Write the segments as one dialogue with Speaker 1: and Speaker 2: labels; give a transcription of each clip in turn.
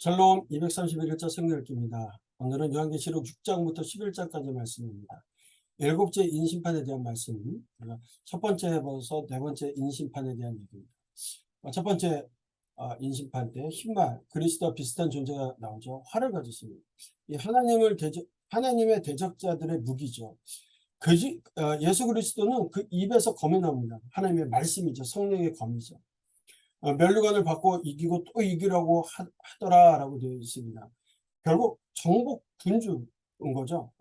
Speaker 1: 샬롬 231일차 성경읽기입니다. 오늘은 요한계시록 6장부터 11장까지 말씀입니다. 일곱째 인심판에 대한 말씀, 첫 번째부터 네 번째 인심판에 대한 얘기입니다. 첫 번째 인심판 때 흰말, 그리스도와 비슷한 존재가 나오죠. 활을 가졌습니다. 이 하나님의 대적자들의 무기죠. 예수 그리스도는 그 입에서 검이 나옵니다. 하나님의 말씀이죠. 성령의 검이죠. 면류관을 받고 이기고 또 이기라고 하더라라고 되어 있습니다. 결국 정복 군주인 거죠.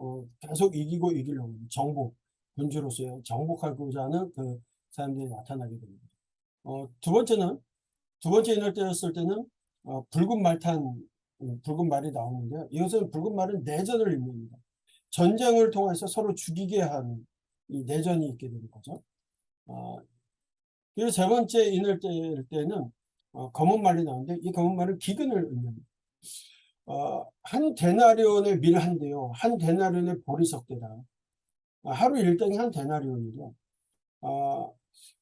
Speaker 1: 계속 이기고 이기려고 정복 군주로서의 정복하고자 하는 그 사람들이 나타나게 됩니다. 두 번째 인할 때였을 때는 붉은 말이 나오는데요. 이것은 붉은 말은 내전을 의미합니다. 전쟁을 통해서 서로 죽이게 하는 이 내전이 있게 되는 거죠. 그리고 세 번째 인을 때는 검은 말이 나오는데 이 검은 말은 기근을 의미합니다. 한 데나리온의 밀 한 대요. 한 데나리온의 보리석대다. 하루 일당이 한 데나리온이죠.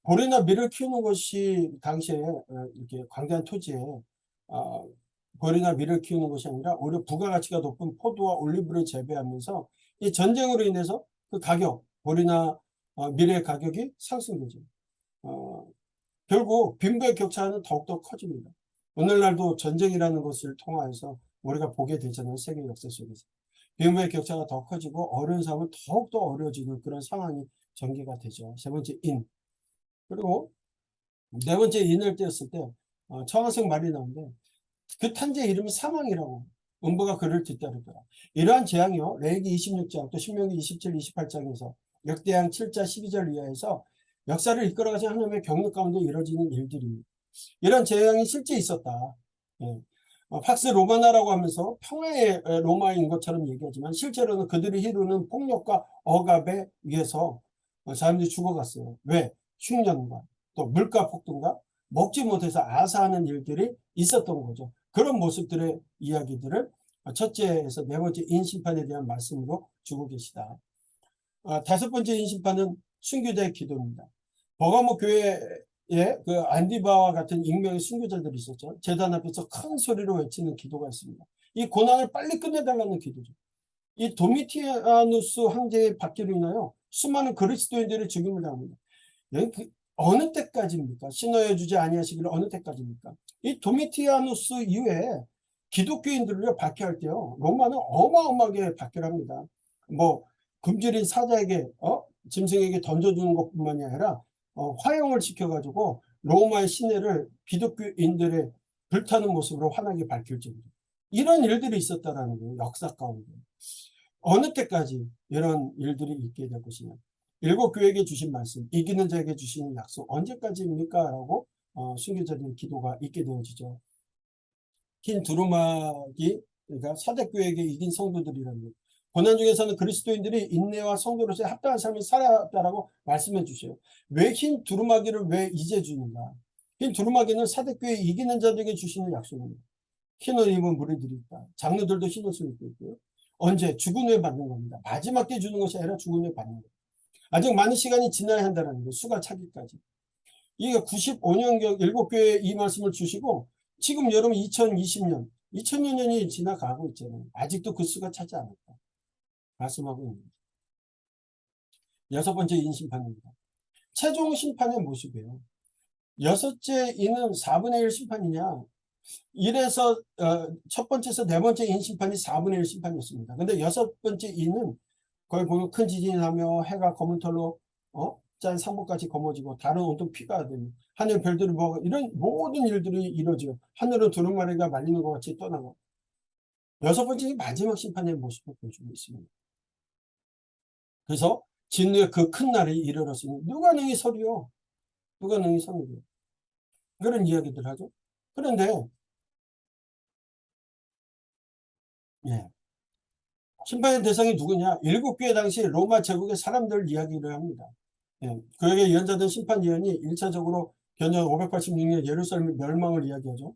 Speaker 1: 보리나 밀을 키우는 것이 당시에 이렇게 광대한 토지에 보리나 밀을 키우는 것이 아니라 오히려 부가가치가 높은 포도와 올리브를 재배하면서 이 전쟁으로 인해서 그 가격, 보리나 밀의 가격이 상승되죠. 결국 빈부의 격차는 더욱더 커집니다. 오늘날도 전쟁이라는 것을 통해서 우리가 보게 되잖아요. 세계 역사 속에서. 빈부의 격차가 더 커지고 어려운 사람은 더욱더 어려워지는 그런 상황이 전개가 되죠. 세 번째 인. 그리고 네 번째 인을 떼었을 때 청아색 말이 나오는데 그 탄재의 이름은 사망이라고 음부가 그를 뒤따르더라. 이러한 재앙이요. 레위기 26장 또 신명기 27, 28장에서 역대상 7장 12절 이하에서 역사를 이끌어가신 하나님의 경륜 가운데 이루어지는 일들입니다. 이런 재앙이 실제 있었다. 예. 팍스 로마나라고 하면서 평화의 로마인 것처럼 얘기하지만 실제로는 그들이 이루는 폭력과 억압에 의해서 사람들이 죽어갔어요. 왜? 흉년과 또 물가 폭등과 먹지 못해서 아사하는 일들이 있었던 거죠. 그런 모습들의 이야기들을 첫째에서 네 번째 인심판에 대한 말씀으로 주고 계시다. 다섯 번째 인심판은 순교자의 기도입니다. 버가모 교회에 그 안디바와 같은 익명의 순교자들이 있었죠. 제단 앞에서 큰 소리로 외치는 기도가 있습니다. 이 고난을 빨리 끝내달라는 기도죠. 이 도미티아누스 황제의 받기로 인하여 수많은 그리스도인들의 죽임을 당합니다. 어느 때까지입니까? 신호여 주지 아니하시기를 어느 때까지입니까? 이 도미티아누스 이후에 기독교인들을 박해할 때요. 로마는 어마어마하게 박해를 합니다. 뭐 굶주린 사자에게 짐승에게 던져주는 것뿐만이 아니라 화형을 시켜가지고 로마의 시내를 기독교인들의 불타는 모습으로 환하게 밝힐 정도. 이런 일들이 있었다라는 거예요. 역사 가운데. 어느 때까지 이런 일들이 있게 될 것이냐. 일곱 교회에게 주신 말씀, 이기는 자에게 주시는 약속 언제까지입니까? 라고 순교자들의 기도가 있게 되어지죠. 흰 두루마기, 그러니까 사대교회에게 이긴 성도들이라는 거예요. 고난 중에서는 그리스도인들이 인내와 성도로서의 합당한 삶을 살아왔다라고 말씀해 주세요. 왜 흰 두루마기를 왜 이제 주는가? 흰 두루마기는 사대교회 이기는 자들에게 주시는 약속입니다. 흰 옷 입은 무리들이 있다. 장로들도 흰 옷을 입고 있고요. 언제? 죽은 후에 받는 겁니다. 마지막 때 주는 것이 아니라 죽은 후에 받는 겁니다. 아직 많은 시간이 지나야 한다는 거예요. 수가 차기까지. 이게 95년경 일곱 교회에 이 말씀을 주시고 지금 여러분 2020년, 2000년이 지나가고 있잖아요. 아직도 그 수가 차지 않았다. 말씀하고 있는 거죠. 여섯 번째 인심판입니다. 최종 심판의 모습이에요. 여섯째 인은 4분의 1 심판이냐? 이래서 첫 번째에서 네 번째 인 심판이 4분의 1 심판이었습니다. 근데 여섯 번째 인은 거기 보면 큰 지진이 나며 해가 검은 털로 짠 상복같이 검어지고 다른 온통 피가 되며 하늘 별들이 뭐가 이런 모든 일들이 이루어지고 하늘은 두루마리가 말리는 것 같이 떠나고 여섯 번째 마지막 심판의 모습을 보여주고 있습니다. 그래서 진노의 그 큰 날이 이르렀으니 누가 능히 서리요? 누가 능히 서리요? 그런 이야기들 하죠. 그런데 예. 심판의 대상이 누구냐? 일곱 교회 당시 로마 제국의 사람들 이야기를 합니다. 예. 그에게 예언자된 심판 예언이 1차적으로 견적 586년 예루살렘 멸망을 이야기하죠.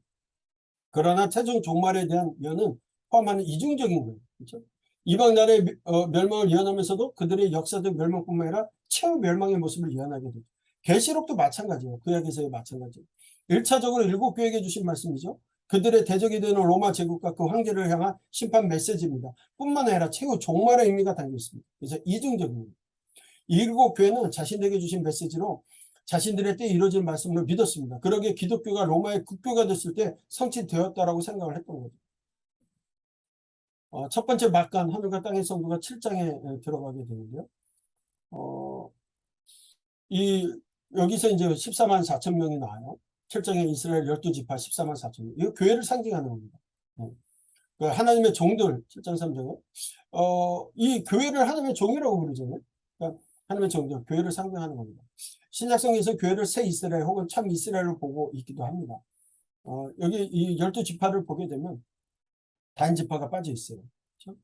Speaker 1: 그러나 최종 종말에 대한 예언은 포함하는 이중적인 거예요. 그렇죠? 이방 나라의 멸망을 예언하면서도 그들의 역사적 멸망뿐만 아니라 최후 멸망의 모습을 예언하게 되죠. 계시록도 마찬가지예요. 구약에서의 마찬가지. 1차적으로 일곱 교회에게 주신 말씀이죠. 그들의 대적이 되는 로마 제국과 그 황제를 향한 심판 메시지입니다. 뿐만 아니라 최후 종말의 의미가 담겨 있습니다. 그래서 이중적입니다. 일곱 교회는 자신들에게 주신 메시지로 자신들의 때에 이루어질 말씀을 믿었습니다. 그러기에 기독교가 로마의 국교가 됐을 때 성취되었다라고 생각을 했던 거죠. 첫 번째 막간 하늘과 땅의 성도가 7장에 들어가게 되는데요. 여기서 이제 14만 4천 명이 나와요. 7장에 이스라엘 12지파 14만 4천 명. 이거 교회를 상징하는 겁니다. 그 하나님의 종들 7장 3장에 이 교회를 하나님의 종이라고 부르잖아요. 그러니까 하나님의 종들, 교회를 상징하는 겁니다. 신약성에서 교회를 새 이스라엘 혹은 참 이스라엘로 보고 있기도 합니다. 여기 이 12지파를 보게 되면 단 지파가 빠져 있어요. 그렇죠?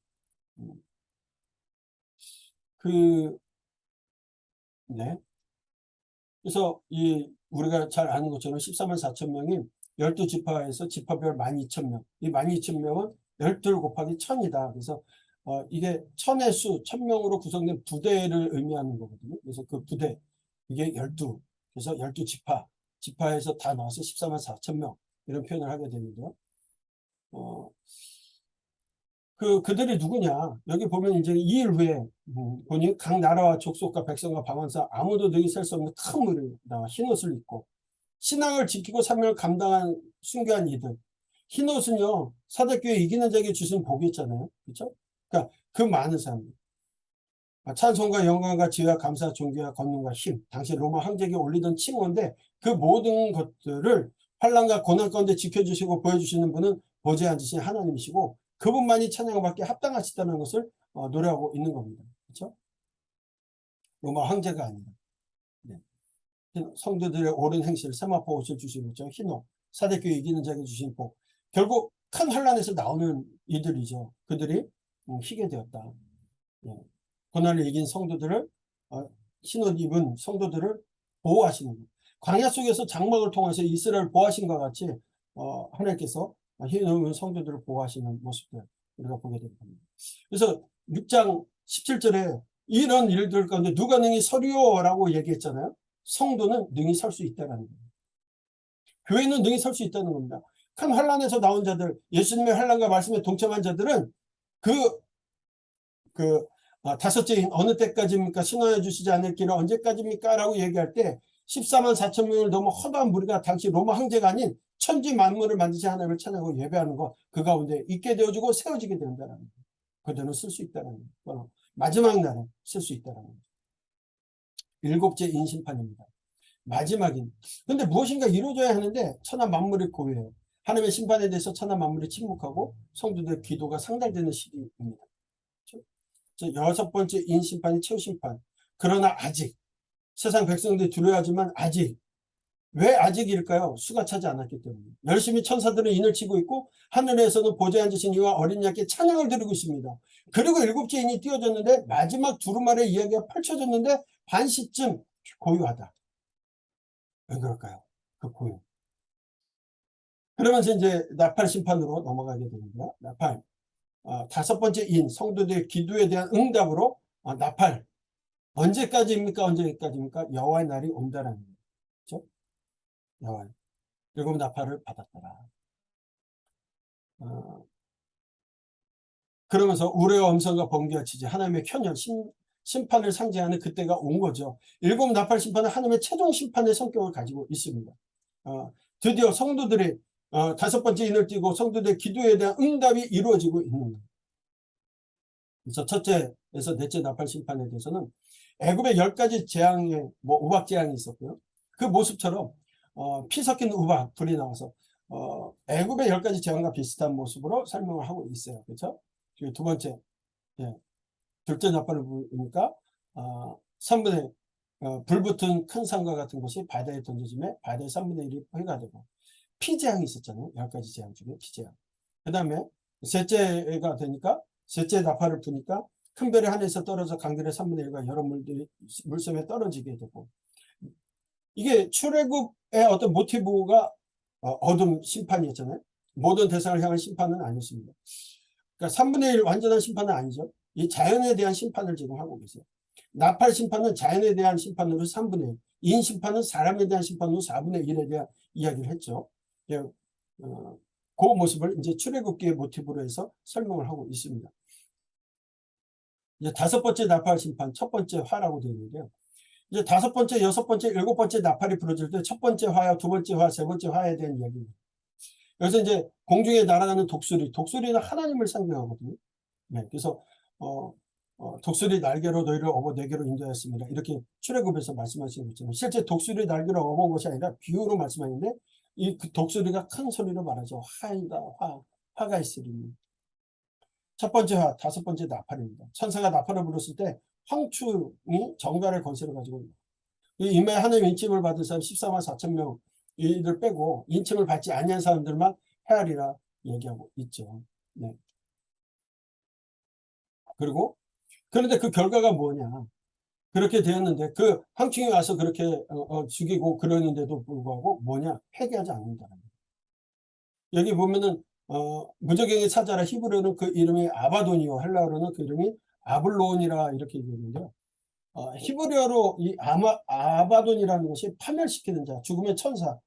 Speaker 1: 네. 그래서 우리가 잘 아는 것처럼 14만 4천 명이 12지파에서 지파별 12,000명. 이 12,000명은 12 곱하기 1000이다. 그래서 이게 1000의 수, 1000명으로 구성된 부대를 의미하는 거거든요. 그래서 그 부대, 이게 12. 그래서 12지파, 지파에서 다 나와서 14만 4천 명. 이런 표현을 하게 되는데요. 그들이 누구냐? 여기 보면 이제 2일 후에 보니 각 나라와 족속과 백성과 방언사 아무도 능히 셀 수 없는 큰 무리가 나와 흰옷을 입고 신앙을 지키고 사명을 감당한 순교한 이들. 흰옷은요 사대교회 이기는 자에게 주신 복이었잖아요. 그렇죠? 그러니까 그 많은 사람들. 찬송과 영광과 지혜와 감사 존귀와 권능과 힘. 당시 로마 황제에게 올리던 칭호인데 그 모든 것들을 환난과 고난 가운데 지켜주시고 보여주시는 분은 보좌에 앉으신 하나님이시고 그분만이 찬양을 받게 합당하시다는 것을 노래하고 있는 겁니다. 그렇죠? 로마 황제가 아니라. 네. 성도들의 옳은 행실, 세마포 옷을 주시고 있죠. 흰옷, 사대교회 이기는 자에게 주신 복. 결국 큰 환난에서 나오는 이들이죠. 그들이 희게 되었다. 네. 고난을 이긴 성도들을 흰옷 입은 성도들을 보호하시는 것. 광야 속에서 장막을 통해서 이스라엘을 보호하신 것 같이 하나님께서 흰옷 입은 성도들을 보호하시는 모습들 우리가 보게 됩니다. 그래서 6장 17절에 이런 일들 가운데 누가 능히 서리오라고 얘기했잖아요. 성도는 능히 설 수 있다는 거예요. 교회는 능히 설 수 있다는 겁니다. 큰 환란에서 나온 자들, 예수님의 환란과 말씀에 동참한 자들은 다섯째인 어느 때까지입니까? 신원해 주시지 않을 길은 언제까지입니까? 라고 얘기할 때 14만 4천 명을 넘어 허다한 무리가 당시 로마 황제가 아닌 천지 만물을 만드신 하나님을 찬양하고 예배하는 것, 그 가운데 있게 되어지고 세워지게 된다는 거예요. 그들은 쓸 수 있다는 거예요. 마지막 날에 쓸 수 있다는 거예요. 일곱째 인심판입니다. 마지막인. 근데 무엇인가 이루어져야 하는데 천하 만물이 고요해요. 하나님의 심판에 대해서 천하 만물이 침묵하고 성도들의 기도가 상달되는 시기입니다. 여섯 번째 인심판이 최후심판. 그러나 아직 세상 백성들이 두려워하지만 아직 왜 아직일까요? 수가 차지 않았기 때문에. 열심히 천사들은 인을 치고 있고 하늘에서는 보좌에 앉으신 이와 어린 양께 찬양을 드리고 있습니다. 그리고 일곱째 인이 띄어졌는데 마지막 두루마리의 이야기가 펼쳐졌는데 반시쯤 고요하다. 왜 그럴까요? 그 고요. 그러면서 이제 나팔 심판으로 넘어가게 됩니다. 나팔. 다섯 번째 인, 성도들의 기도에 대한 응답으로 나팔. 언제까지입니까? 언제까지입니까? 여호와의 날이 온다라는 거죠. 그렇죠? 여호와의. 일곱 나팔을 받았더라. 그러면서 우레와 음성과 번개가 치지 하나님의 현현 심판을 상징하는 그때가 온 거죠. 일곱 나팔 심판은 하나님의 최종 심판의 성격을 가지고 있습니다. 드디어 성도들이 다섯 번째 인을 띄고 성도들의 기도에 대한 응답이 이루어지고 있는 거예요. 그래서 첫째에서 넷째 나팔 심판에 대해서는 애굽의 10가지 재앙의 우박 재앙이 있었고요. 그 모습처럼 피 섞인 우박 불이 나와서 애굽의 10가지 재앙과 비슷한 모습으로 설명을 하고 있어요. 그렇죠? 그리고 두 번째, 둘째 나팔을 보니까 3분의 불붙은 큰 산과 같은 것이 바다에 던져지며 바다의 3분의 1이 회가 되고 피재앙이 있었잖아요. 10가지 재앙 중에 피재앙. 그 다음에 셋째가 되니까 셋째 나팔을 부니까 큰 별이 하늘에서 떨어져 강들의 3분의 1과 여러 물섬에 떨어지게 되고 이게 출애굽의 어떤 모티브가 어둠 심판이었잖아요. 모든 대상을 향한 심판은 아니었습니다. 그러니까 3분의 1 완전한 심판은 아니죠. 이 자연에 대한 심판을 지금 하고 계세요. 나팔 심판은 자연에 대한 심판으로 3분의 1, 인 심판은 사람에 대한 심판으로 4분의 1에 대한 이야기를 했죠. 그 모습을 이제 출애굽기의 모티브로 해서 설명을 하고 있습니다. 이제 5번째 나팔 심판, 첫 번째 화라고 되어 있는데요. 이제 5번째, 6번째, 7번째 나팔이 부러질 때 첫 번째 화야, 두 번째 화, 세 번째 화에 대한 이야기입니다. 그래서 이제 공중에 날아가는 독수리, 독수리는 하나님을 상징하거든요. 네, 그래서 독수리 날개로 너희를 업어 내게로 인도하였습니다. 이렇게 출애굽에서 말씀하시는 것처럼 실제 독수리 날개로 업어온 것이 아니라 비유로 말씀하는데 이 독수리가 큰 소리로 말하죠. 화이다, 화가 있으리니. 첫 번째 화, 5번째 나팔입니다. 천사가 나팔을 불었을 때 황충이 정갈의 권세를 가지고 이 임마에 하나님 인침을 받은 사람 14만 4천 명 이들 빼고 인침을 받지 아니한 사람들만 헤아리라 얘기하고 있죠. 네. 그리고 그런데 그 결과가 뭐냐? 그렇게 되었는데 그 황충이 와서 그렇게 죽이고 그러는데도 불구하고 뭐냐? 회개하지 않는다는 거예요. 여기 보면은 무적행에 찾아라 히브리어는 그 이름이 아바돈이요 헬라어로는 그 이름이 아블론이라 이렇게 얘기하는데요. 히브리어로 이 아바돈이라는 것이 파멸시키는 자, 죽음의 천사,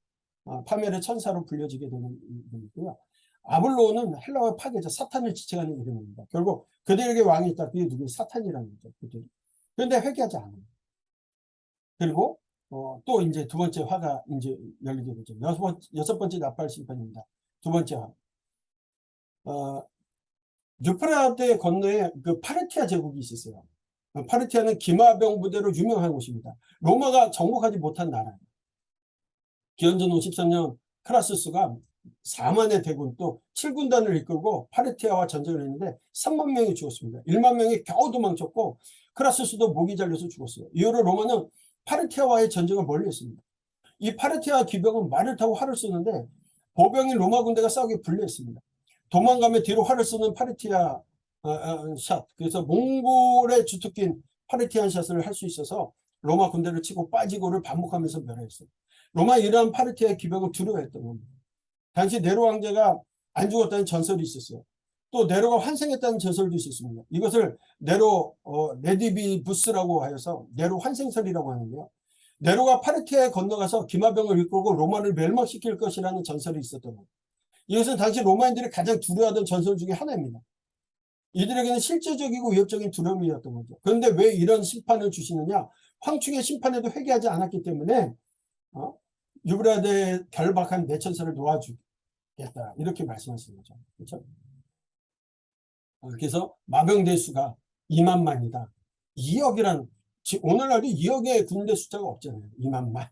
Speaker 1: 파멸의 천사로 불려지게 되는 이름이고요. 아블론은 헬라어 파괴자, 사탄을 지칭하는 이름입니다. 결국 그들에게 왕이 있다. 그게 누구? 사탄이라는 거죠. 그들이. 그런데 회개하지 않아요. 그리고 또 이제 두 번째 화가 이제 열리게 되죠. 여섯 번째 나팔 심판입니다. 두 번째 화. 유프라테 건너에 그 파르티아 제국이 있었어요. 파르티아는 기마병 부대로 유명한 곳입니다. 로마가 정복하지 못한 나라예요. 기원전 53년 크라수스가 4만의 대군 또 7군단을 이끌고 파르티아와 전쟁을 했는데 3만 명이 죽었습니다. 1만 명이 겨우 도망쳤고 크라수스도 목이 잘려서 죽었어요. 이후로 로마는 파르티아와의 전쟁을 멀리했습니다. 이 파르티아 기병은 말을 타고 활을 쏘는데 보병인 로마 군대가 싸우기 불리했습니다. 도망가며 뒤로 활을 쏘는 파르티아 샷, 그래서 몽골의 주특기인 파르티안 샷을 할 수 있어서 로마 군대를 치고 빠지고를 반복하면서 멸했어요. 로마 이러한 파르티아의 기병을 두려워했던 겁니다. 당시 네로 황제가 안 죽었다는 전설이 있었어요. 또 네로가 환생했다는 전설도 있었습니다. 이것을 네로 레디비부스라고 하여서 네로 환생설이라고 하는데요. 네로가 파르티아에 건너가서 기마병을 이끌고 로마를 멸망시킬 것이라는 전설이 있었던 겁니다. 이것은 당시 로마인들이 가장 두려워하던 전설 중에 하나입니다. 이들에게는 실제적이고 위협적인 두려움이었던 거죠. 그런데 왜 이런 심판을 주시느냐? 황충의 심판에도 회개하지 않았기 때문에 유브라데의 결박한 내천사를 놓아주겠다. 이렇게 말씀하시는 거죠. 그렇죠? 그래서 마병대 수가 2만만이다. 2억이란 오늘날도 2억의 군대 숫자가 없잖아요. 2만만.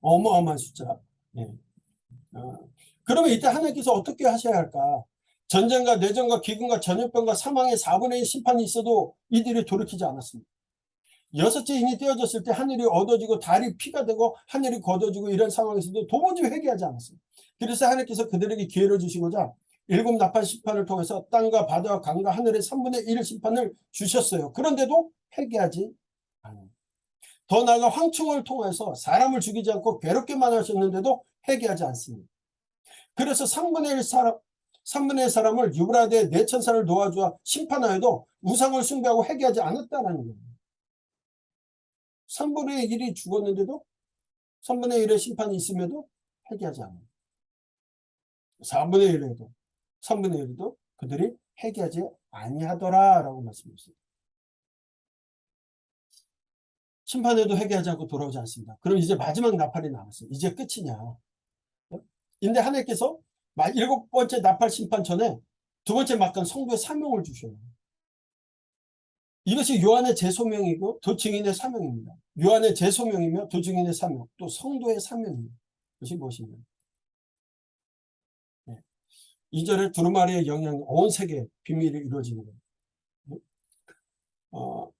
Speaker 1: 어마어마한 숫자. 네. 그러면 이때 하나님께서 어떻게 하셔야 할까? 전쟁과 내전과 기근과 전염병과 사망의 4분의 1 심판이 있어도 이들이 돌이키지 않았습니다. 6째 인이 떼어졌을 때 하늘이 어두워지고 달이 피가 되고 하늘이 걷어지고 이런 상황에서도 도무지 회개하지 않았어요. 그래서 하나님께서 그들에게 기회를 주시고자 7 나팔 심판을 통해서 땅과 바다와 강과 하늘의 3분의 1 심판을 주셨어요. 그런데도 회개하지 않아요. 더 나아가 황충을 통해서 사람을 죽이지 않고 괴롭게만 하셨는데도 회개하지 않습니다. 그래서 3분의 1 사람을 유브라데 내천사를 놓아주어 심판하여도 우상을 숭배하고 회개하지 않았다는 거예요. 3분의 1이 죽었는데도 3분의 1의 심판이 있음에도 회개하지 않아요. 4분의 1에도 3분의 1에도 그들이 회개하지 아니하더라라고 말씀했어요. 심판에도 회개하지 않고 돌아오지 않습니다. 그럼 이제 마지막 나팔이 남았어요. 이제 끝이냐. 근데 하나님께서 7번째 나팔 심판 전에 두 번째 막간 성도의 사명을 주셔요. 이것이 요한의 재소명이고 도증인의 사명입니다. 요한의 재소명이며 도증인의 사명, 또 성도의 사명입니다. 그것이 무엇이냐. 2절에 두루마리의 영향이 온 세계에 비밀이 이루어지는 거예요.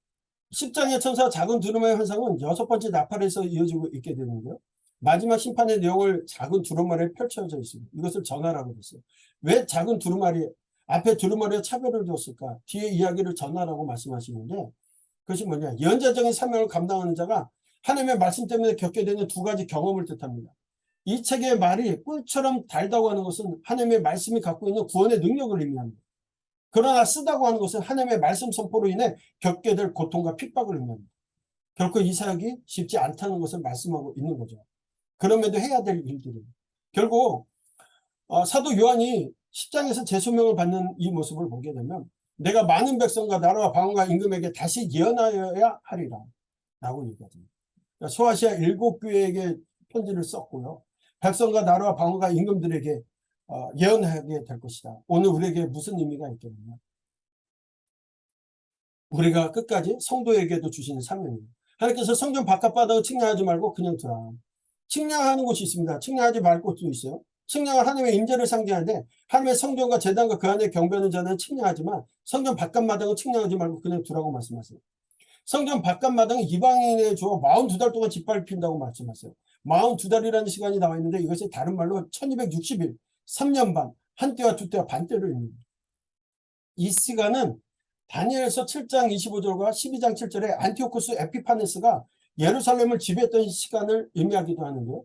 Speaker 1: 10장의 천사 작은 두루마리 환상은 6번째 나팔에서 이어지고 있게 되는데요. 마지막 심판의 내용을 작은 두루마리에 펼쳐져 있습니다. 이것을 전하라고 했어요. 왜 작은 두루마리, 앞에 두루마리에 차별을 뒀을까? 뒤에 이야기를 전하라고 말씀하시는데 그것이 뭐냐? 연자적인 사명을 감당하는 자가 하나님의 말씀 때문에 겪게 되는 두 가지 경험을 뜻합니다. 이 책의 말이 꿀처럼 달다고 하는 것은 하나님의 말씀이 갖고 있는 구원의 능력을 의미합니다. 그러나 쓰다고 하는 것은 하나님의 말씀 선포로 인해 겪게 될 고통과 핍박을 의미합니다. 결코 이 사역이 쉽지 않다는 것을 말씀하고 있는 거죠. 그럼에도 해야 될 일들이 결국 사도 요한이 10장에서 재소명을 받는 이 모습을 보게 되면 내가 많은 백성과 나라와 방언과 임금에게 다시 예언하여야 하리라 라고 얘기하죠. 그러니까 소아시아 7교회에게 편지를 썼고요. 백성과 나라와 방언과 임금들에게 예언하게 될 것이다. 오늘 우리에게 무슨 의미가 있겠느냐. 우리가 끝까지 성도에게도 주시는 사명이에요. 하나님께서 성전 바깥바닥을 측량하지 말고 그냥 두라. 측량하는 곳이 있습니다. 측량하지 말 곳도 있어요. 측량은 하나님의 임재를 상징하는데 하나님의 성전과 제단과 그 안에 경배하는 자는 측량하지만 성전 바깥마당은 측량하지 말고 그냥 두라고 말씀하세요. 성전 바깥마당은 이방인에 주어 42달 동안 짓밟힌다고 말씀하세요. 42달이라는 시간이 나와 있는데 이것이 다른 말로 1260일, 3년 반, 한때와 두때와 반때를 의미합니다. 이 시간은 다니엘서 7장 25절과 12장 7절에 안티오쿠스 에피파네스가 예루살렘을 지배했던 시간을 의미하기도 하는데요.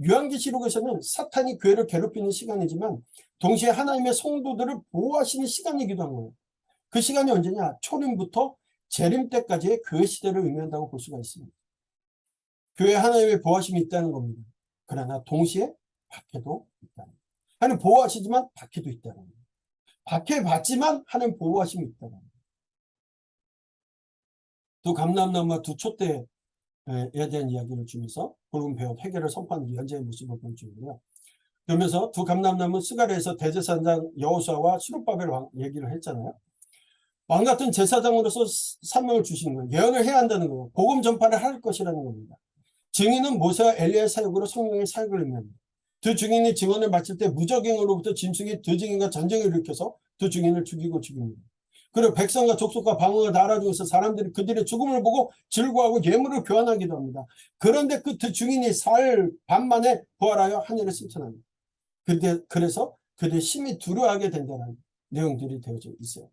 Speaker 1: 요한계시록에서는 사탄이 교회를 괴롭히는 시간이지만 동시에 하나님의 성도들을 보호하시는 시간이기도 한 거예요. 그 시간이 언제냐? 초림부터 재림 때까지의 교회 시대를 의미한다고 볼 수가 있습니다. 교회에 하나님의 보호하심이 있다는 겁니다. 그러나 동시에 박해도 있다는 거예요. 하나님 보호하시지만 박해도 있다는 거예요. 박해받지만 하나님 보호하심이 있다는 거예요. 두 감람나무와 두 촛대에 대한 이야기를 주면서 붉은 배옷 회개를 선포하는 연재의 모습을 보여주고요. 그러면서 두 감람나무 스가랴에서 대제사장 여호수아와 스룹바벨 왕 얘기를 했잖아요. 왕 같은 제사장으로서 사명을 주시는 거예요. 예언을 해야 한다는 거예요. 복음 전파를 할 것이라는 겁니다. 증인은 모세와 엘리야의 사역으로 성령의 사역을 의미합니다. 두 증인이 증언을 마칠 때 무적행으로부터 짐승이 두 증인과 전쟁을 일으켜서 두 증인을 죽이고 죽입니다. 그리고 백성과 족속과 방언과 나라 중에서 사람들이 그들의 죽음을 보고 즐거워하고 예물을 교환하기도 합니다. 그런데 그 두 증인이 사흘 반 만에 부활하여 하늘에 승천합니다. 그래서 그들이 심히 두려워하게 된다는 내용들이 되어져 있어요.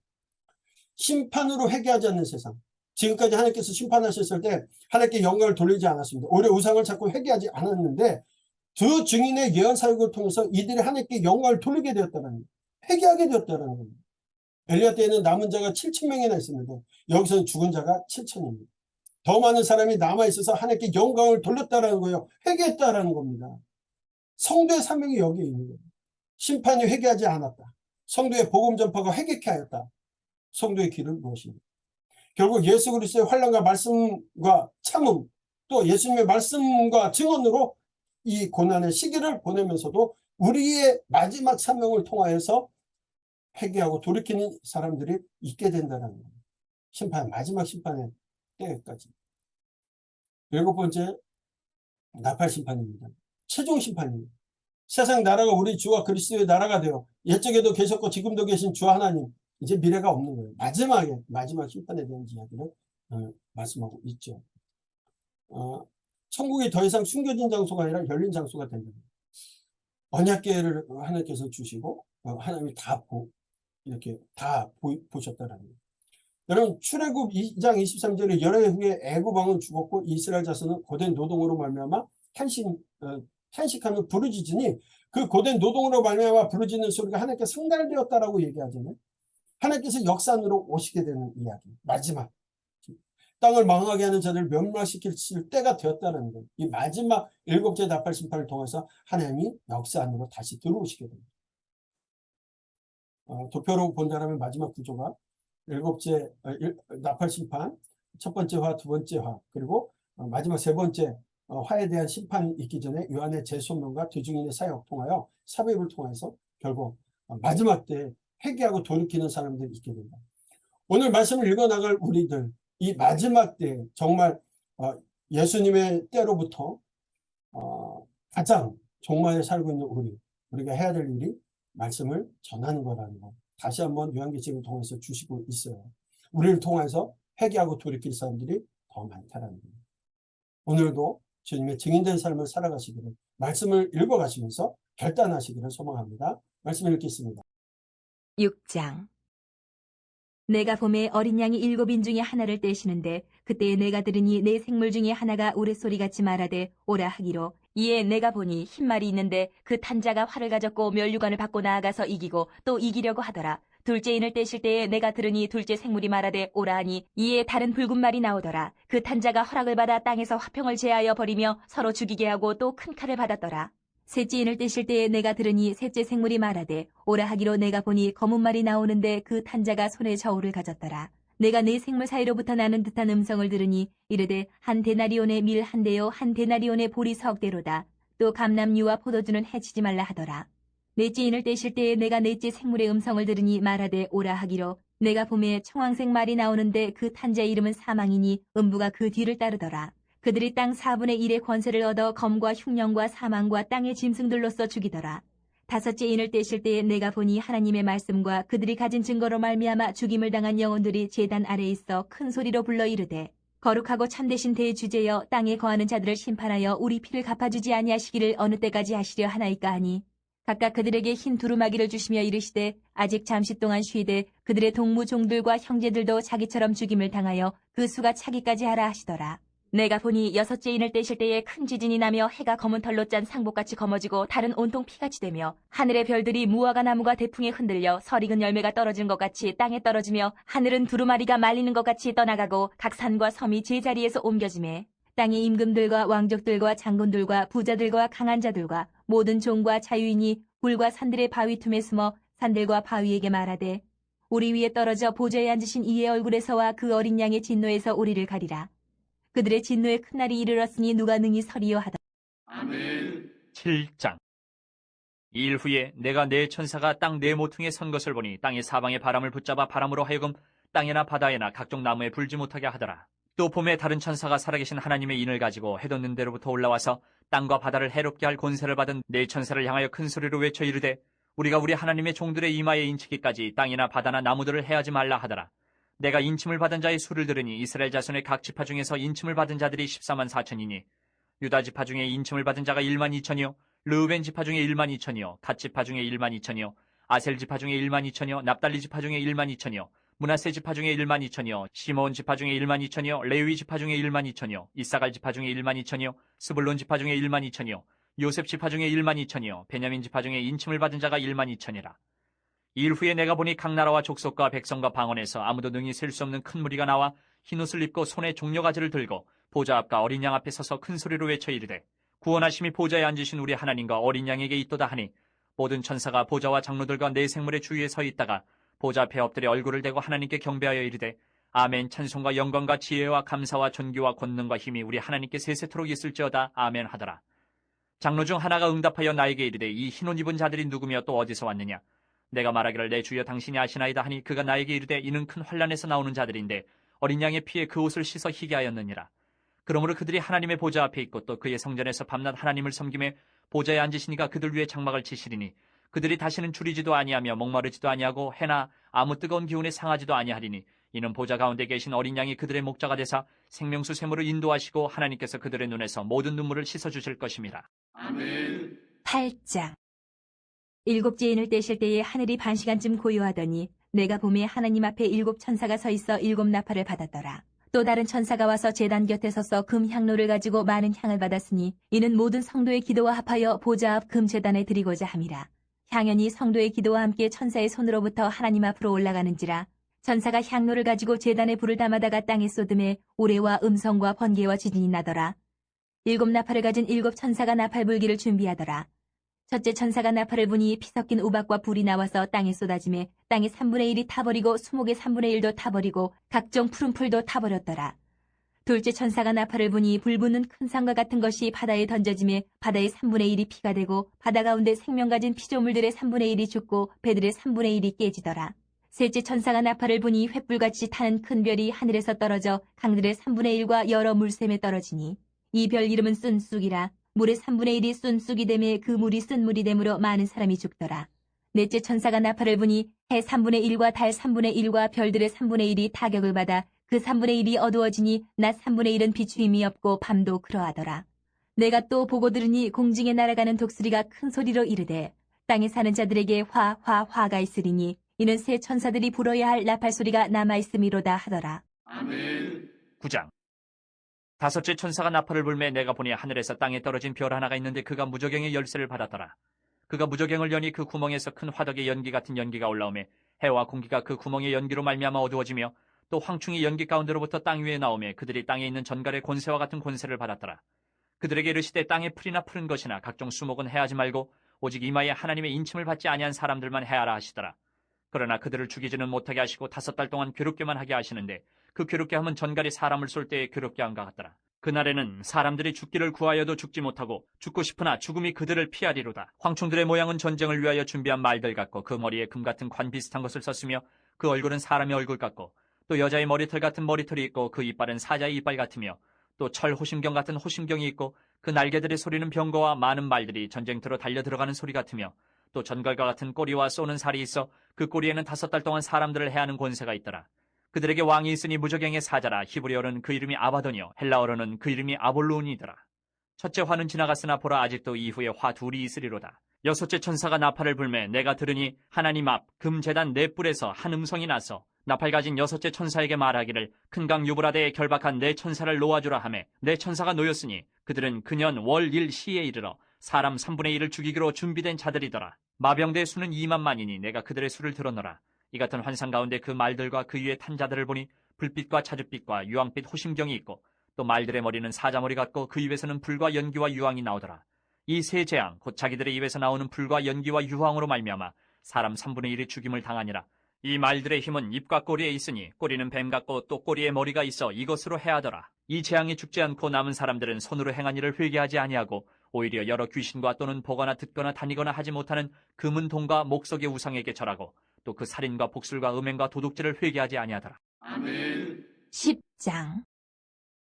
Speaker 1: 심판으로 회개하지 않는 세상. 지금까지 하나님께서 심판하셨을 때 하나님께 영광을 돌리지 않았습니다. 오히려 우상을 찾고 회개하지 않았는데 두 증인의 예언 사역을 통해서 이들이 하나님께 영광을 돌리게 되었다는 거예요. 회개하게 되었다는 겁니다. 엘리야 때에는 남은 자가 7,000명이나 있었는데 여기서는 죽은 자가 7,000입니다. 더 많은 사람이 남아있어서 하나님께 영광을 돌렸다는 거예요. 회개했다는 겁니다. 성도의 사명이 여기에 있는 거예요. 심판이 회개하지 않았다. 성도의 복음 전파가 회개케 하였다. 성도의 길은 무엇입니까? 결국 예수 그리스도의 환난과 말씀과 참음, 또 예수님의 말씀과 증언으로 이 고난의 시기를 보내면서도 우리의 마지막 사명을 통하여서 회개하고 돌이키는 사람들이 있게 된다는 거예요. 심판, 마지막 심판의 때까지. 7번째, 나팔 심판입니다. 최종 심판입니다. 세상 나라가 우리 주와 그리스도의 나라가 되어 옛적에도 계셨고 지금도 계신 주 하나님, 이제 미래가 없는 거예요. 마지막 심판에 대한 이야기를 말씀하고 있죠. 천국이 더 이상 숨겨진 장소가 아니라 열린 장소가 된다. 언약궤를 하나님께서 주시고 하나님이 이렇게 다 보셨다는 거예요. 여러분 출애굽 2장 23절에 열애 후에 애굽 왕은 죽었고 이스라엘 자손은 고된 노동으로 말미암아 탄식하며 부르짖으니 그 고된 노동으로 말미암아 부르짖는 소리가 하나님께 상달되었다라고 얘기하잖아요. 하나님께서 역산으로 오시게 되는 이야기. 마지막 땅을 망하게 하는 자들을 멸망시킬 때가 되었다는 거예요. 이 마지막 7째 나팔 심판을 통해서 하나님이 역산으로 다시 들어오시게 됩니다. 도표로 본다면 마지막 구조가 7째 나팔 심판, 첫 번째 화, 두 번째 화, 그리고 마지막 세 번째 화에 대한 심판이 있기 전에 요한의 재소명과 두 증인의 사역 통하여 삽입을 통해서 결국 마지막 때 회개하고 돌이키는 사람들이 있게 된다. 오늘 말씀을 읽어나갈 우리들, 이 마지막 때 정말 예수님의 때로부터 가장 종말에 살고 있는 우리가 해야 될 일이 말씀을 전하는 거라는 거. 다시 한번 요한계시록을 통해서 주시고 있어요. 우리를 통해서 회개하고 돌이킬 사람들이 더 많다라는 거예요. 오늘도 주님의 증인된 삶을 살아가시기를, 말씀을 읽어가시면서 결단하시기를 소망합니다. 말씀을 읽겠습니다.
Speaker 2: 6장. 내가 봄에 어린 양이 7인 중에 하나를 떼시는데 그때에 내가 들으니 내 생물 중에 하나가 우레소리같이 말하되 오라 하기로, 이에 내가 보니 흰 말이 있는데 그 탄자가 활을 가졌고 면류관을 받고 나아가서 이기고 또 이기려고 하더라. 둘째인을 떼실 때에 내가 들으니 둘째 생물이 말하되 오라 하니, 이에 다른 붉은 말이 나오더라. 그 탄자가 허락을 받아 땅에서 화평을 제하여 버리며 서로 죽이게 하고 또 큰 칼을 받았더라. 셋째 인을 떼실 때에 내가 들으니 셋째 생물이 말하되 오라 하기로 내가 보니 검은 말이 나오는데 그 탄자가 손에 저울을 가졌더라. 내가 네 생물 사이로부터 나는 듯한 음성을 들으니 이르되 한 데나리온의 밀 한 대요 한 데나리온의 보리 석 대로다. 또 감람류와 포도주는 해치지 말라 하더라. 넷째 인을 떼실 때에 내가 넷째 생물의 음성을 들으니 말하되 오라 하기로 내가 봄에 청황색 말이 나오는데 그 탄자의 이름은 사망이니 음부가 그 뒤를 따르더라. 그들이 땅 4분의 1의 권세를 얻어 검과 흉령과 사망과 땅의 짐승들로서 죽이더라. 다섯째 인을 떼실 때에 내가 보니 하나님의 말씀과 그들이 가진 증거로 말미암아 죽임을 당한 영혼들이 제단 아래에 있어 큰 소리로 불러 이르되 거룩하고 참되신 대주제여 땅에 거하는 자들을 심판하여 우리 피를 갚아주지 아니하시기를 어느 때까지 하시려 하나이까 하니 각각 그들에게 흰 두루마기를 주시며 이르시되 아직 잠시 동안 쉬되 그들의 동무 종들과 형제들도 자기처럼 죽임을 당하여 그 수가 차기까지 하라 하시더라. 내가 보니 여섯째 인을 떼실 때에 큰 지진이 나며 해가 검은 털로 짠 상복같이 검어지고 달은 온통 피같이 되며 하늘의 별들이 무화과 나무가 대풍에 흔들려 설익은 열매가 떨어진 것 같이 땅에 떨어지며 하늘은 두루마리가 말리는 것 같이 떠나가고 각 산과 섬이 제자리에서 옮겨지매 땅의 임금들과 왕족들과 장군들과 부자들과 강한 자들과 모든 종과 자유인이 굴과 산들의 바위 틈에 숨어 산들과 바위에게 말하되 우리 위에 떨어져 보좌에 앉으신 이의 얼굴에서와 그 어린 양의 진노에서 우리를 가리라. 그들의 진노의 큰 날이 이르렀으니 누가 능히 서리요 하더라.
Speaker 3: 아멘.
Speaker 4: 7장. 이 일 후에 내가 네 천사가 땅 네 모퉁이에 선 것을 보니 땅의 사방에 바람을 붙잡아 바람으로 하여금 땅에나 바다에나 각종 나무에 불지 못하게 하더라. 또 봄에 다른 천사가 살아계신 하나님의 인을 가지고 해돋는 데로부터 올라와서 땅과 바다를 해롭게 할 권세를 받은 네 천사를 향하여 큰 소리로 외쳐 이르되 우리가 우리 하나님의 종들의 이마에 인치기까지 땅이나 바다나 나무들을 해하지 말라 하더라. 내가 인침을 받은 자의 수를 들으니 이스라엘 자손의 각 지파 중에서 인침을 받은 자들이 14만 4천이니 유다 지파 중에 인침을 받은 자가 1만 2천이요 르우벤 지파 중에 1만 2천이요 갓 지파 중에 1만 2천이요 아셀 지파 중에 1만 2천이요 납달리 지파 중에 1만 2천이요 므낫세 지파 중에 1만 2천이요 시므온 지파 중에 1만 2천이요 레위 지파 중에 1만 2천이요 이사갈 지파 중에 1만 2천이요 스불론 지파 중에 1만 2천이요 요셉 지파 중에 1만 2천이요 베냐민 지파 중에 인침을 받은 자가 1만 2천이라. 일 후에 내가 보니 각 나라와 족속과 백성과 방언에서 아무도 능히 셀 수 없는 큰 무리가 나와 흰옷을 입고 손에 종려가지를 들고 보좌 앞과 어린 양 앞에 서서 큰 소리로 외쳐 이르되 구원하심이 보좌에 앉으신 우리 하나님과 어린 양에게 있도다 하니 모든 천사가 보좌와 장로들과 네 생물의 주위에 서 있다가 보좌 앞에 엎드려 얼굴을 대고 하나님께 경배하여 이르되 아멘. 찬송과 영광과 지혜와 감사와 존귀와 권능과 힘이 우리 하나님께 세세토록 있을지어다. 아멘 하더라. 장로 중 하나가 응답하여 나에게 이르되 이 흰옷 입은 자들이 누구며 또 어디서 왔느냐. 내가 말하기를 내 주여 당신이 아시나이다 하니 그가 나에게 이르되 이는 큰 환란에서 나오는 자들인데 어린 양의 피에 그 옷을 씻어 희게 하였느니라. 그러므로 그들이 하나님의 보좌 앞에 있고 또 그의 성전에서 밤낮 하나님을 섬김에 보좌에 앉으시니가 그들 위에 장막을 치시리니 그들이 다시는 줄이지도 아니하며 목마르지도 아니하고 해나 아무 뜨거운 기운에 상하지도 아니하리니 이는 보좌 가운데 계신 어린 양이 그들의 목자가 되사 생명수 샘으로 인도하시고 하나님께서 그들의 눈에서 모든 눈물을 씻어주실 것입니다.
Speaker 3: 아멘.
Speaker 2: 8장. 일곱째 인을 떼실 때에 하늘이 반 시간쯤 고요하더니 내가 봄에 하나님 앞에 일곱 천사가 서 있어 일곱 나팔을 받았더라. 또 다른 천사가 와서 제단 곁에 서서 금 향로를 가지고 많은 향을 받았으니 이는 모든 성도의 기도와 합하여 보좌 앞 금 제단에 드리고자 함이라. 향연이 성도의 기도와 함께 천사의 손으로부터 하나님 앞으로 올라가는지라. 천사가 향로를 가지고 제단에 불을 담아다가 땅에 쏟음에 우레와 음성과 번개와 지진이 나더라. 일곱 나팔을 가진 일곱 천사가 나팔 불기를 준비하더라. 첫째 천사가 나팔을 부니 피 섞인 우박과 불이 나와서 땅에 쏟아지매 땅의 3분의 1이 타버리고 수목의 3분의 1도 타버리고 각종 푸른 풀도 타버렸더라. 둘째 천사가 나팔을 부니 불 붙는 큰 산과 같은 것이 바다에 던져지매 바다의 3분의 1이 피가 되고 바다 가운데 생명 가진 피조물들의 3분의 1이 죽고 배들의 3분의 1이 깨지더라. 셋째 천사가 나팔을 부니 횃불같이 타는 큰 별이 하늘에서 떨어져 강들의 3분의 1과 여러 물샘에 떨어지니 이 별 이름은 쏜쑥이라. 물의 3분의 1이 쏜쑥이 되매 그 물이 쓴 물이 되므로 많은 사람이 죽더라. 넷째 천사가 나팔을 부니 해 3분의 1과 달 3분의 1과 별들의 3분의 1이 타격을 받아 그 3분의 1이 어두워지니 낮 3분의 1은 비추임이 없고 밤도 그러하더라. 내가 또 보고 들으니 공중에 날아가는 독수리가 큰 소리로 이르되 땅에 사는 자들에게 화가 있으리니 이는 새 천사들이 불어야 할 나팔 소리가 남아있음이로다 하더라.
Speaker 3: 아멘.
Speaker 4: 9장. 다섯째 천사가 나팔을 불매 내가 보니 하늘에서 땅에 떨어진 별 하나가 있는데 그가 무저갱의 열쇠를 받았더라. 그가 무저갱을 여니 그 구멍에서 큰 화덕의 연기 같은 연기가 올라오매 해와 공기가 그 구멍의 연기로 말미암아 어두워지며 또 황충이 연기 가운데로부터 땅 위에 나오매 그들이 땅에 있는 전갈의 권세와 같은 권세를 받았더라. 그들에게 이르시되 땅에 풀이나 푸른 것이나 각종 수목은 해하지 말고 오직 이마에 하나님의 인침을 받지 아니한 사람들만 해하라 하시더라. 그러나 그들을 죽이지는 못하게 하시고 5달 동안 괴롭게만 하게 하시는데 그 괴롭게 함은 전갈이 사람을 쏠 때에 괴롭게 함과 같더라. 그날에는 사람들이 죽기를 구하여도 죽지 못하고 죽고 싶으나 죽음이 그들을 피하리로다. 황충들의 모양은 전쟁을 위하여 준비한 말들 같고 그 머리에 금 같은 관 비슷한 것을 썼으며 그 얼굴은 사람의 얼굴 같고 또 여자의 머리털 같은 머리털이 있고 그 이빨은 사자의 이빨 같으며 또 철 호심경 같은 호심경이 있고 그 날개들의 소리는 병거와 많은 말들이 전쟁터로 달려 들어가는 소리 같으며 또 전갈과 같은 꼬리와 쏘는 살이 있어 그 꼬리에는 5달 동안 사람들을 해하는 권세가 있더라. 그들에게 왕이 있으니 무저갱의 사자라. 히브리어로는 그 이름이 아바돈이요 헬라어로는 그 이름이 아볼론이더라. 첫째 화는 지나갔으나 보라 아직도 이후에 화 둘이 있으리로다. 6째 천사가 나팔을 불매 내가 들으니 하나님 앞 금제단 네 뿔에서 한 음성이 나서 나팔 가진 6째 천사에게 말하기를 큰 강 유브라데에 결박한 네 천사를 놓아주라 하매 네 천사가 놓였으니 그들은 그년 월 일 시에 이르러 사람 3분의 1을 죽이기로 준비된 자들이더라. 마병대의 수는 2만만이니 내가 그들의 수를 들었노라. 이 같은 환상 가운데 그 말들과 그 위에 탄 자들을 보니 불빛과 자줏빛과 유황빛 호심경이 있고 또 말들의 머리는 사자머리 같고 그 입에서는 불과 연기와 유황이 나오더라. 이 세 재앙 곧 자기들의 입에서 나오는 불과 연기와 유황으로 말미암아 사람 3분의 1이 죽임을 당하니라. 이 말들의 힘은 입과 꼬리에 있으니 꼬리는 뱀 같고 또 꼬리에 머리가 있어 이것으로 해하더라. 이 재앙이 죽지 않고 남은 사람들은 손으로 행한 일을 회개하지 아니하고 오히려 여러 귀신과 또는 보거나 듣거나 다니거나 하지 못하는 금은 동과 목석의 우상에게 절하고 또 그 살인과 복술과 음행과 도둑질을 회개하지 아니하더라.
Speaker 3: 아멘.
Speaker 2: 10장.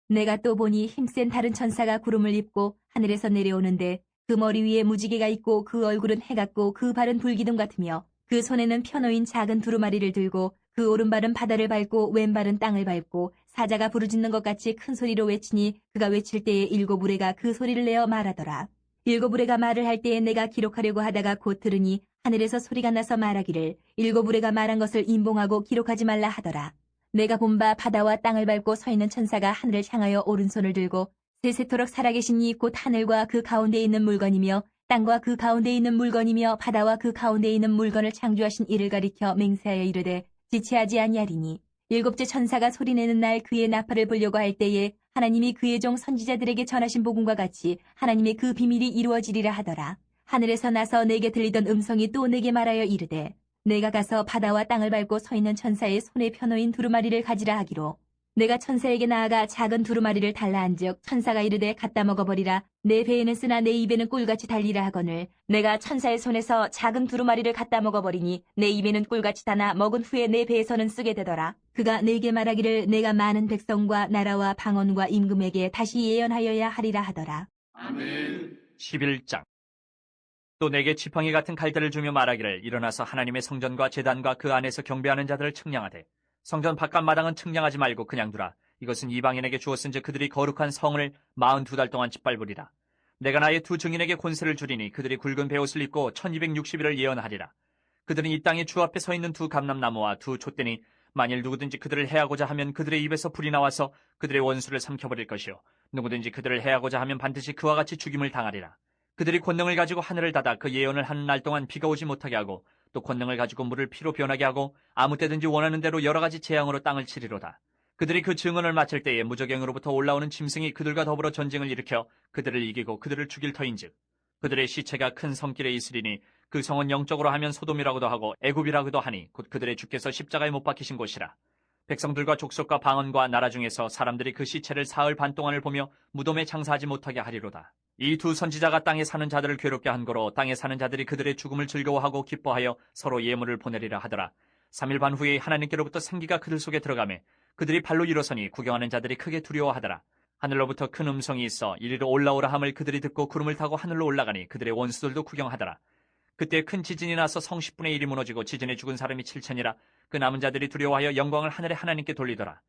Speaker 2: 내가 또 보니 힘센 다른 천사가 구름을 입고 하늘에서 내려오는데 그 머리 위에 무지개가 있고 그 얼굴은 해 같고 그 발은 불기둥 같으며 그 손에는 펴놓인 작은 두루마리를 들고 그 오른발은 바다를 밟고 왼발은 땅을 밟고 사자가 부르짖는 것 같이 큰 소리로 외치니 그가 외칠 때에 7 우레가 그 소리를 내어 말하더라. 7 우레가 말을 할 때에 내가 기록하려고 하다가 곧 들으니 하늘에서 소리가 나서 말하기를 7 우레가 말한 것을 임봉하고 기록하지 말라 하더라. 내가 본 바 바다와 땅을 밟고 서 있는 천사가 하늘을 향하여 오른손을 들고 세세토록 살아계신 이 곧 하늘과 그 가운데 있는 물건이며 땅과 그 가운데 있는 물건이며 바다와 그 가운데 있는 물건을 창조하신 이를 가리켜 맹세하여 이르되 지체하지 아니하리니 7째 천사가 소리내는 날 그의 나팔을 불려고 할 때에 하나님이 그의 종 선지자들에게 전하신 복음과 같이 하나님의 그 비밀이 이루어지리라 하더라. 하늘에서 나서 내게 들리던 음성이 또 내게 말하여 이르되 내가 가서 바다와 땅을 밟고 서 있는 천사의 손에 펴놓인 두루마리를 가지라 하기로 내가 천사에게 나아가 작은 두루마리를 달라 한즉 천사가 이르되 갖다 먹어버리라. 내 배에는 쓰나 내 입에는 꿀같이 달리라 하거늘 내가 천사의 손에서 작은 두루마리를 갖다 먹어버리니 내 입에는 꿀같이 다나 먹은 후에 내 배에서는 쓰게 되더라. 그가 내게 말하기를 내가 많은 백성과 나라와 방언과 임금에게 다시 예언하여야 하리라 하더라.
Speaker 3: 아멘.
Speaker 4: 11장. 또 내게 지팡이 같은 칼들을 주며 말하기를 일어나서 하나님의 성전과 제단과 그 안에서 경배하는 자들을 측량하되 성전 바깥 마당은 측량하지 말고 그냥 두라. 이것은 이방인에게 주었은즉 그들이 거룩한 성을 42달 동안 짓밟으리라. 내가 나의 2 증인에게 권세를 주리니 그들이 굵은 베옷을 입고 1260일을 예언하리라. 그들은 이 땅에 주 앞에 서 있는 2 감람나무와 2 촛대니 만일 누구든지 그들을 해하고자 하면 그들의 입에서 불이 나와서 그들의 원수를 삼켜버릴 것이요 누구든지 그들을 해하고자 하면 반드시 그와 같이 죽임을 당하리라. 그들이 권능을 가지고 하늘을 닫아 그 예언을 하는 날 동안 비가 오지 못하게 하고 또 권능을 가지고 물을 피로 변하게 하고 아무 때든지 원하는 대로 여러 가지 재앙으로 땅을 치리로다. 그들이 그 증언을 마칠 때에 무저갱으로부터 올라오는 짐승이 그들과 더불어 전쟁을 일으켜 그들을 이기고 그들을 죽일 터인즉 그들의 시체가 큰 성길에 있으리니 그 성은 영적으로 하면 소돔이라고도 하고 애굽이라고도 하니 곧 그들의 주께서 십자가에 못 박히신 곳이라. 백성들과 족속과 방언과 나라 중에서 사람들이 그 시체를 사흘 반 동안을 보며 무덤에 장사하지 못하게 하리로다. 이 2 선지자가 땅에 사는 자들을 괴롭게 한 거로 땅에 사는 자들이 그들의 죽음을 즐거워하고 기뻐하여 서로 예물을 보내리라 하더라. 3일 반 후에 하나님께로부터 생기가 그들 속에 들어가매 그들이 발로 일어서니 구경하는 자들이 크게 두려워하더라. 하늘로부터 큰 음성이 있어 이리로 올라오라 함을 그들이 듣고 구름을 타고 하늘로 올라가니 그들의 원수들도 구경하더라. 그때 큰 지진이 나서 성 10분의 1이 무너지고 지진에 죽은 사람이 7천이라. 그 남은 자들이 두려워하여 영광을 하늘의 하나님께 돌리더라.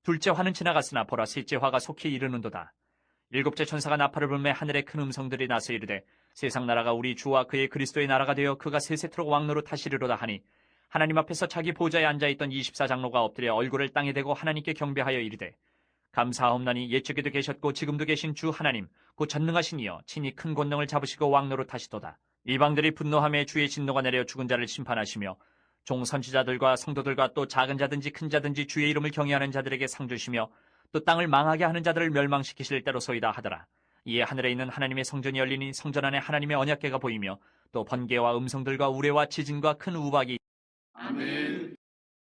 Speaker 4: 2째 화는 지나갔으나 보라 3째 화가 속히 이르는도다. 7째 천사가 나팔을 불매 하늘에 큰 음성들이 나서 이르되 세상 나라가 우리 주와 그의 그리스도의 나라가 되어 그가 세세토록 왕노로 타시리로다 하니 하나님 앞에서 자기 보좌에 앉아있던 24장로가 엎드려 얼굴을 땅에 대고 하나님께 경배하여 이르되 감사하옵나니 옛적에도 계셨고 지금도 계신 주 하나님 곧 전능하신 이여 친히 큰 권능을 잡으시고 왕노로 타시도다. 이방들이 분노함에 주의 진노가 내려 죽은 자를 심판하시며 종 선지자들과 성도들과 또 작은 자든지 큰 자든지 주의 이름을 경외하는 자들에게 상 주시며 또 땅을 망하게 하는 자들을 멸망시키실 때로소이다 하더라. 이에 하늘에 있는 하나님의 성전이 열리니 성전 안에 하나님의 언약궤가 보이며 또 번개와 음성들과 우레와 지진과 큰 우박이
Speaker 3: 아멘.